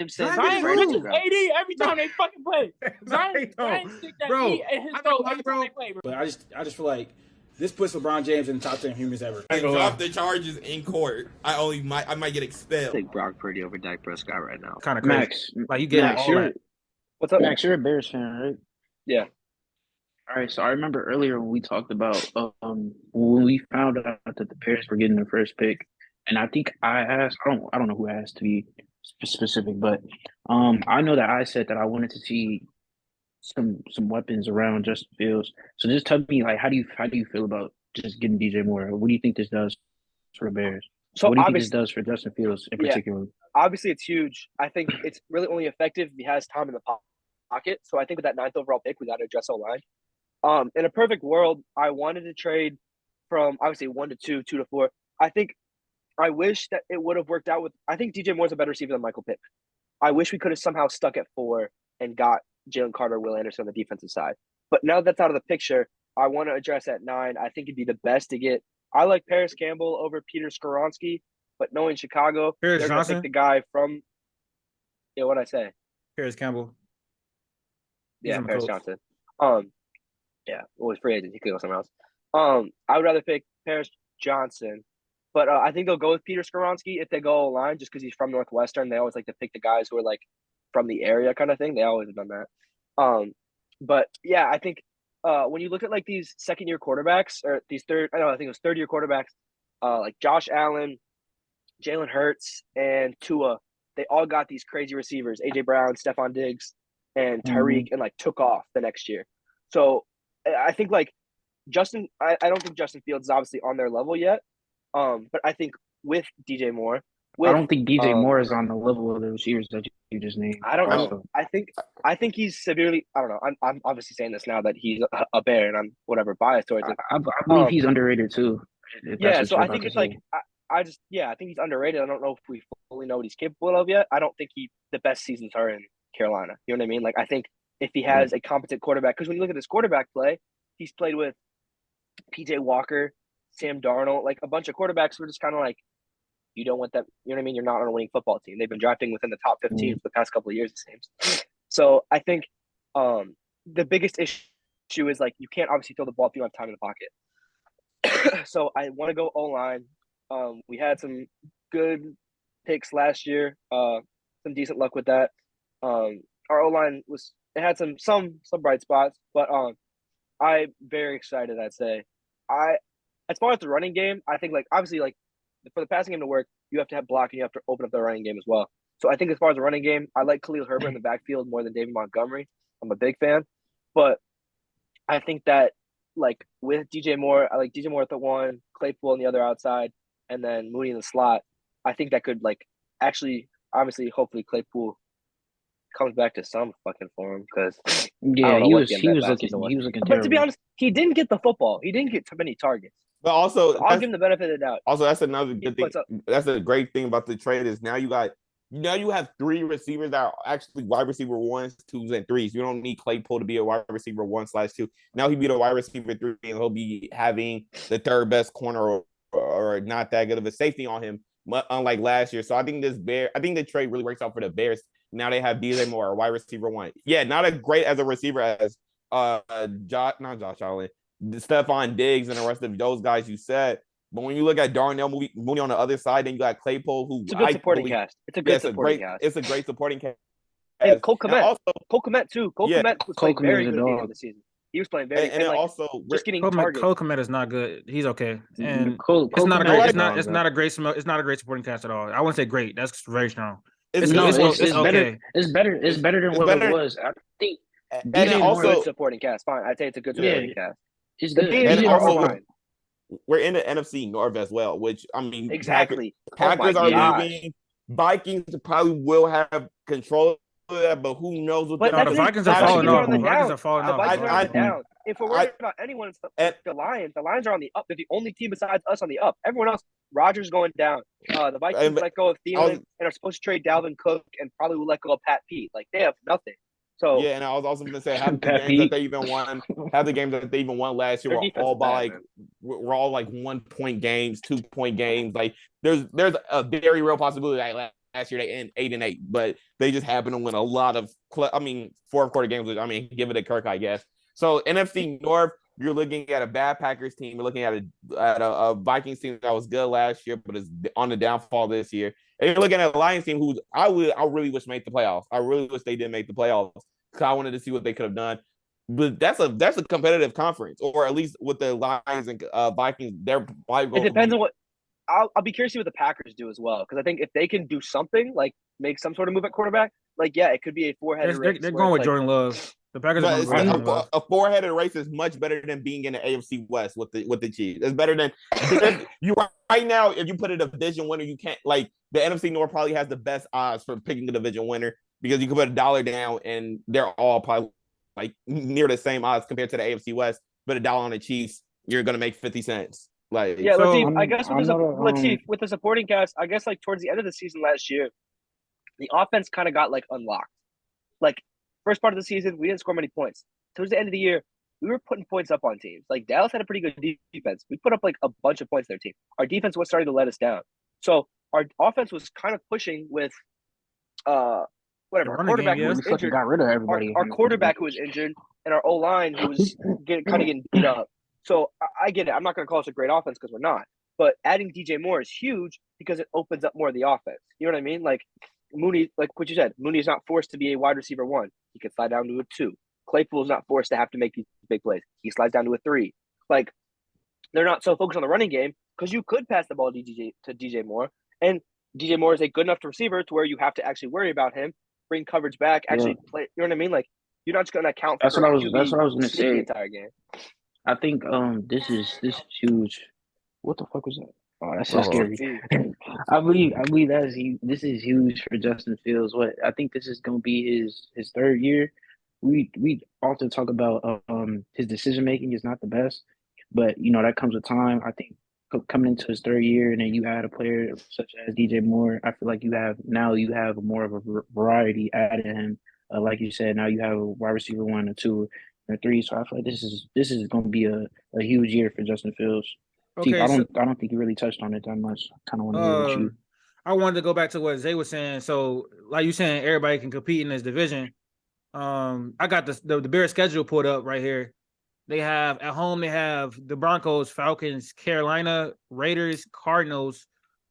Zion Zion trash, bitches bro. AD every time they fucking play. Zion stick that bro. E in his I throat know, every time bro. they play, bro. But I just feel like this puts LeBron James in the top 10 humans ever. And drop the charges in court. I might get expelled. Take Brock Purdy over Dak Prescott right now. Kind of crazy. Max, Like you get Max, all that. What's up? Max, you're a Bears fan, right? Yeah. All right, so I remember earlier when we talked about when we found out that the Bears were getting the first pick, and I think I asked, I don't know who asked to be specific, but I know that I said that I wanted to see some weapons around Justin Fields. So just tell me, like, how do you feel about just getting DJ Moore? What do you think this does for the Bears? So What do you think this does for Justin Fields in particular? Obviously it's huge. I think it's really only effective if he has time in the pocket. So I think with that 9th overall pick, we got to address O-line. In a perfect world, I wanted to trade from obviously 1 to 2, 2 to 4. I wish that it would have worked out with. I think DJ Moore's a better receiver than Michael Pittman. I wish we could have somehow stuck at 4 and got Jalen Carter, Will Anderson on the defensive side. But now that's out of the picture, I want to address at 9. I think it'd be the best to get. I like Paris Campbell over Peter Skoronski, but knowing Chicago, Paris they're going to take the guy from. Yeah, what'd I say? Paris Campbell. Yeah, Paris Johnson. Yeah, well, he's free agent. He could go somewhere else. I would rather pick Paris Johnson, but I think they'll go with Peter Skoronski if they go line, just because he's from Northwestern. They always like to pick the guys who are like from the area, kind of thing. They always have done that. But yeah, I think when you look at like these second-year quarterbacks or these I think it was third-year quarterbacks, like Josh Allen, Jalen Hurts, and Tua, they all got these crazy receivers: AJ Brown, Stephon Diggs, and Tyreek, and like took off the next year. So I think like Justin, I don't think Justin Fields is obviously on their level yet. But I think with DJ Moore, I don't think DJ Moore is on the level of the receivers that you just named. I don't know. I think he's severely. I don't know. I'm obviously saying this now that he's a Bear and I'm whatever biased towards it. I believe he's underrated too. Yeah, so I think it's like I think he's underrated. I don't know if we fully know what he's capable of yet. I don't think the best seasons are in Carolina. You know what I mean? Like I think if he has a competent quarterback, because when you look at his quarterback play, he's played with PJ Walker, Sam Darnold, like a bunch of quarterbacks who are just kind of like, you don't want that. You know what I mean? You're not on a winning football team. They've been drafting within the top 15 for the past couple of years, it seems. So I think the biggest issue is like you can't obviously throw the ball if you don't have time in the pocket. So I want to go O-line. We had some good picks last year, some decent luck with that. Our O-line had some bright spots, but I'm very excited. I'd say as far as the running game, I think like obviously like for the passing game to work, you have to have block and you have to open up the running game as well. So I think as far as the running game, I like Khalil Herbert in the backfield more than David Montgomery. I'm a big fan, but I think that like with DJ Moore, I like DJ Moore at the 1, Claypool on the other outside, and then Mooney in the slot. I think that could like actually, obviously, hopefully Claypool comes back to some fucking form because he was looking But terrible. to be honest, he didn't get the football. He didn't get too many targets. But also, so I'll give him the benefit of the doubt. Also, that's another good thing. That's a great thing about the trade is now you have 3 receivers that are actually wide receiver 1s, 2s, and 3s. You don't need Claypool to be a wide receiver 1/2. Now he be the wide receiver 3, and he'll be having the 3rd best corner or not that good of a safety on him, unlike last year. So I think the trade really works out for the Bears. Now they have DJ Moore, a wide receiver 1. Yeah, not as great as a receiver as not Josh Allen, Stephon Diggs, and the rest of those guys you said. But when you look at Darnell Mooney on the other side, then you got Claypool, who it's a good supporting cast. It's a good supporting cast. It's a great supporting cast. And Cole Kmet too. Cole Kmet was playing very good at the end of the season. He was playing very good. And also just getting targets. Cole Kmet is not good. He's okay. And it's not a great supporting cast at all. I wouldn't say great. That's very strong. It's okay. It's better than what it was. I think and also good supporting cast. Fine. I'd say it's a good supporting cast. It's good. And also we're in the NFC North as well, which I mean exactly. Packers are leaving. Vikings probably will have control of that, but who knows what the Vikings are falling off. The Vikings are falling off. The Vikings are down. If we're worried about anyone, it's the Lions. The Lions are on the up. They're the only team besides us on the up. Everyone else, Rodgers going down. The Vikings let go of Thielen and are supposed to trade Dalvin Cook and probably will let go of Pat Pete. Like they have nothing. So yeah, and I was also going to say half the games that they even won last year were all by like 1-point games, 2-point games. Like there's a very real possibility that last year they end 8-8, but they just happen to win a lot of fourth quarter games. Give it to Kirk, I guess. So NFC North, you're looking at a bad Packers team. You're looking at a Vikings team that was good last year, but is on the downfall this year. And you're looking at a Lions team who I really wish made the playoffs. I really wish they did make the playoffs because I wanted to see what they could have done. But that's a competitive conference, or at least with the Lions and Vikings, they're probably going. It depends on what. I'll be curious to see what the Packers do as well, because I think if they can do something like make some sort of move at quarterback, like it could be a four-headed race. They're going with Jordan Love. The Packers are going with Jordan Love. A four-headed race is much better than being in the AFC West with the Chiefs. It's better than you right now. If you put a division winner, you can't the NFC North probably has the best odds for picking a division winner because you can put $1 down and they're all probably near the same odds compared to the AFC West. But $1 on the Chiefs, you're gonna make 50 cents. Latif, I guess with the supporting cast, I guess towards the end of the season last year, the offense kind of got unlocked. First part of the season, we didn't score many points. Towards the end of the year, we were putting points up on teams. Dallas had a pretty good defense. We put up a bunch of points in their team. Our defense was starting to let us down. So our offense was kind of pushing with whatever. Our quarterback who was injured. Got rid of everybody. Our quarterback who was injured and our O-line who was getting beat up. So I get it. I'm not going to call us a great offense because we're not. But adding DJ Moore is huge because it opens up more of the offense. You know what I mean? Mooney, like what you said, Mooney is not forced to be a wide receiver 1. He can slide down to a 2. Claypool is not forced to have to make these big plays. He slides down to a 3. They're not so focused on the running game because you could pass the ball to DJ Moore. And DJ Moore is a good enough receiver to where you have to actually worry about him, bring coverage back, actually play. You know what I mean? You're not just going to account for that's what I was going to say the entire game. I think this is huge. What the fuck was that? Oh, that's so scary. I believe this is huge for Justin Fields. I think this is gonna be his third year. We often talk about his decision making is not the best, but that comes with time. I think coming into his third year and then you add a player such as DJ Moore, I feel like you have more of a variety added in him. Like you said, now you have a wide receiver 1 or 2 or 3. So I feel like this is going to be a huge year for Justin Fields. Okay, I don't think you really touched on it that much. I kind of want to hear what you. I wanted to go back to what Zay was saying. So, like you saying, everybody can compete in this division. I got the Bears schedule pulled up right here. They have at home. They have the Broncos, Falcons, Carolina, Raiders, Cardinals,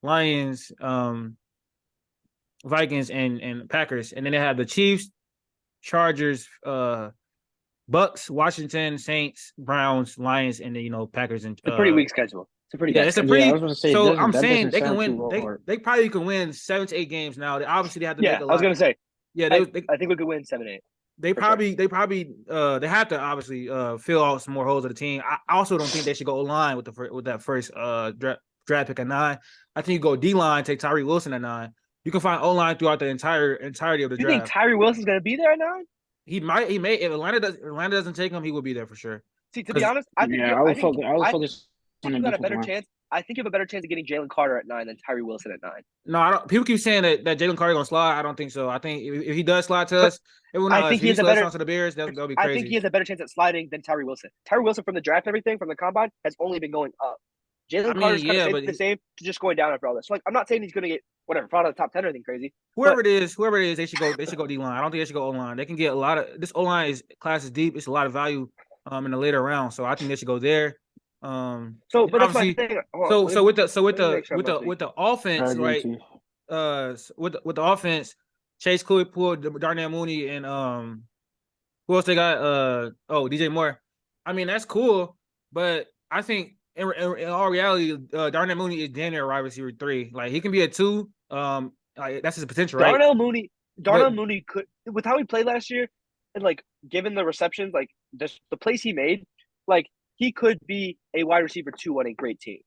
Lions, Vikings, and Packers, and then they have the Chiefs, Chargers, Bucks, Washington, Saints, Browns, Lions, and then Packers and. It's a pretty weak schedule. It's a pretty. Yeah, it's a pretty. So I'm saying they can win. They probably can win 7 to 8 games now. They obviously have to. Yeah, make a lot. I was gonna say. Yeah, I think we could win 7-8. They probably they have to obviously fill out some more holes of the team. I also don't think they should go line with that first draft pick at 9. I think you go D line, take Tyree Wilson at 9. You can find O line throughout the entirety of the draft. You think Tyree Wilson's gonna be there at 9? He may. If Atlanta doesn't take him, he will be there for sure. See, to be honest, I think I would focus on you got a better chance. I think you have a better chance of getting Jalen Carter at 9 than Tyree Wilson at 9. No, I don't. People keep saying that Jalen Carter gonna slide. I don't think so. I think if he does slide to us, I think he has a better to the Bears. That'll be crazy. I think he has a better chance at sliding than Tyree Wilson. Tyree Wilson from the draft and everything from the combine has only been going up. Jalen Carter's kind of the same to just going down after all this. So I'm not saying he's gonna get whatever, fall out of the top 10 or anything crazy. Whoever it is, they should go D line. I don't think they should go O line. They can get a lot of this O line class is deep. It's a lot of value in the later round. So I think they should go there. But that's my thing. With the offense, right? With the offense, Chase Claypool, Darnell Mooney, and who else they got? DJ Moore. I mean, that's cool, but I think in all reality, Darnell Mooney is damn near wide receiver 3. He can be a 2. That's his potential, right? Darnell Mooney could, with how he played last year, and given the receptions, the plays he made, he could be a wide receiver 2 on a great team.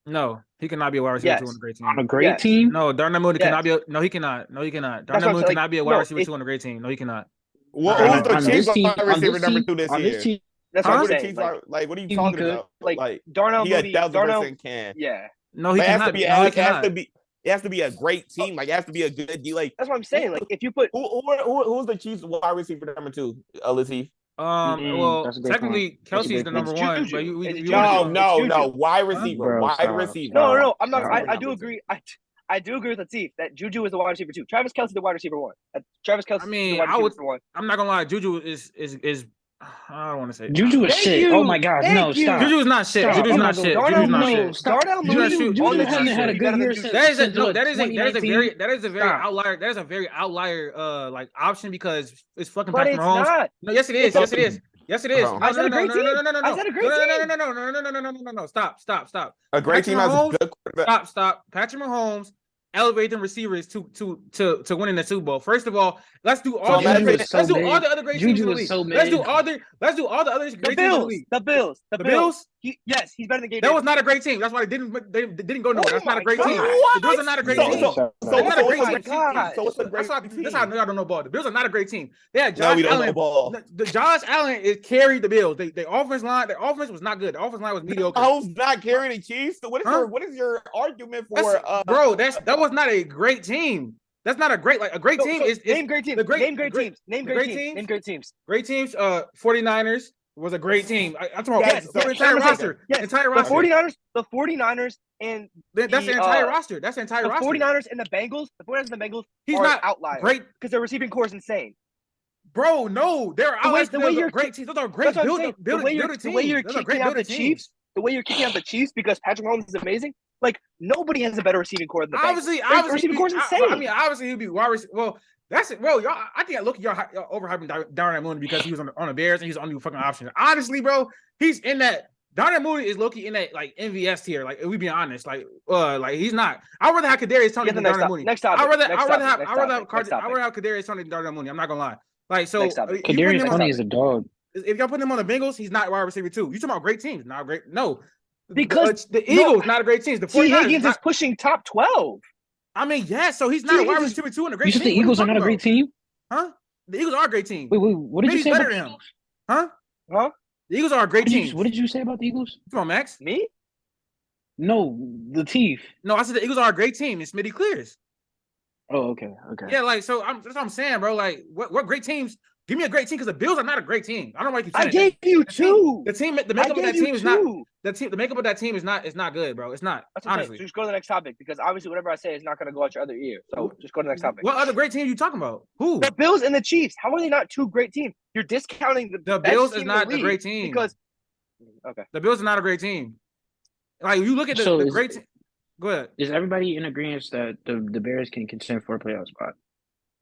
No, he cannot be a wide receiver 2 on a great team. On a great team? No, Darnell Mooney cannot be. No, he cannot. No, he cannot. Darnell Mooney cannot be a wide receiver 2 on a great team. No, he cannot. Who's the Chiefs wide receiver number 2 this year? That's what I'm saying. What are you talking about? Darnell Mooney. Can. Yeah. No, he cannot. It has to be a great team. It has to be a good deal. That's what I'm saying. If you put who's the Chiefs wide receiver number 2? Latif. Well, technically, Kelsey's the number 1. But no, wide receiver. No, I'm not. I do agree. I do agree with Latif that Juju is the wide receiver 2. Travis Kelce the wide receiver 1. Travis Kelce I mean, the wide receiver 1. I'm not gonna lie. Juju is I don't want to say Juju is shit. Oh my God, no, stop. Juju is not shit. Juju is not shit. Juju is not shit. Darnell Mooney Juju hasn't had a good year since. That is a very outlier. That is a very outlier like option because it's fucking Patrick Mahomes. Not. No, yes it is. Yes it is. Yes, it is. I said a great team. I said a great team. No. Stop. A great team has a good quarterback. Stop. Patrick Mahomes elevate them receivers to winning the Super Bowl. First of all, let's do all the other great teams in the league. Let's do all the other great teams in the league. The Bills. Yes, he's better than Gabe. That was not a great team. That's why they didn't go nowhere. That's not a great team. The Bills are not a great team. So it's a great team. That's how I know y'all don't know ball. The Bills are not a great team. They had Josh Allen. The Josh Allen carried the Bills. Their offense was not good. The offense line was mediocre. Mahomes not carrying the Chiefs. So what is your argument for? Bro, that was not a great team. That's not a great team is name great teams. Name great teams. Great teams. 49ers was a great team. I'm talking about the entire roster. Yes. Entire roster. The 49ers and that's the entire roster. That's the entire roster. 49ers and the Bengals. He's are not outliers. Great because their receiving core is insane. Bro, no, they're outliers. The way you're great teams. Those are great building teams. The way you're kicking out the Chiefs. The way you're kicking out the Chiefs because Patrick Mahomes is amazing. Like nobody has a better receiving core than the obviously, receiving core is insane. Obviously, he'll be wide receiver. Well, that's it, bro. Y'all, I think y'all overhyping Darnell Mooney because he was on the Bears and he's on the fucking option. Honestly, bro, he's in that. Darnell Mooney is low-key in that like MVS tier. Like, if we be honest, like he's not. I'd rather have Kadarius Toney than Darnell Mooney. Next topic. I'd rather have Kadarius Toney than Darnell Mooney. I'm not gonna lie. Like, so Kadarius Toney is a dog. If y'all put him on the Bengals, he's not wide receiver 2. You talking about great teams? Not great. No. Because the Eagles not a great team. The 49ers Higgins is pushing top 12. I mean, yeah, so he's not a wide receiver 2 in a great team. You said the Eagles are not a great team? Huh? The Eagles are a great team. Wait, what did you say about the Eagles? Huh? The Eagles are a great team. What did you say about the Eagles? Come on, Max. Me? No, the Chief. No, I said the Eagles are a great team. It's Smitty clears. Oh, okay. Yeah, like, so that's what I'm saying, bro. Like, what great teams? Give me a great team because the Bills are not a great team. I don't know why you keep saying I gave you two. The makeup of that team is not. The makeup of that team is not good, bro. It's not. Honestly, just go to the next topic because obviously whatever I say is not going to go out your other ear. So just go to the next topic. What other great team are you talking about? Who? The Bills and the Chiefs. How are they not two great teams? You're discounting the Bills is not a great team because the Bills are not a great team. Like, you look at the great team. Go ahead. Is everybody in agreement that the Bears can contend for a playoff spot?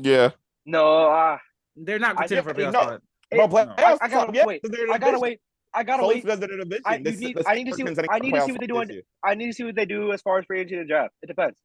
Yeah. No, they're not contending for a playoff spot. I gotta wait. I need to see what they do. I need to see what they do as far as free agency and draft. It depends.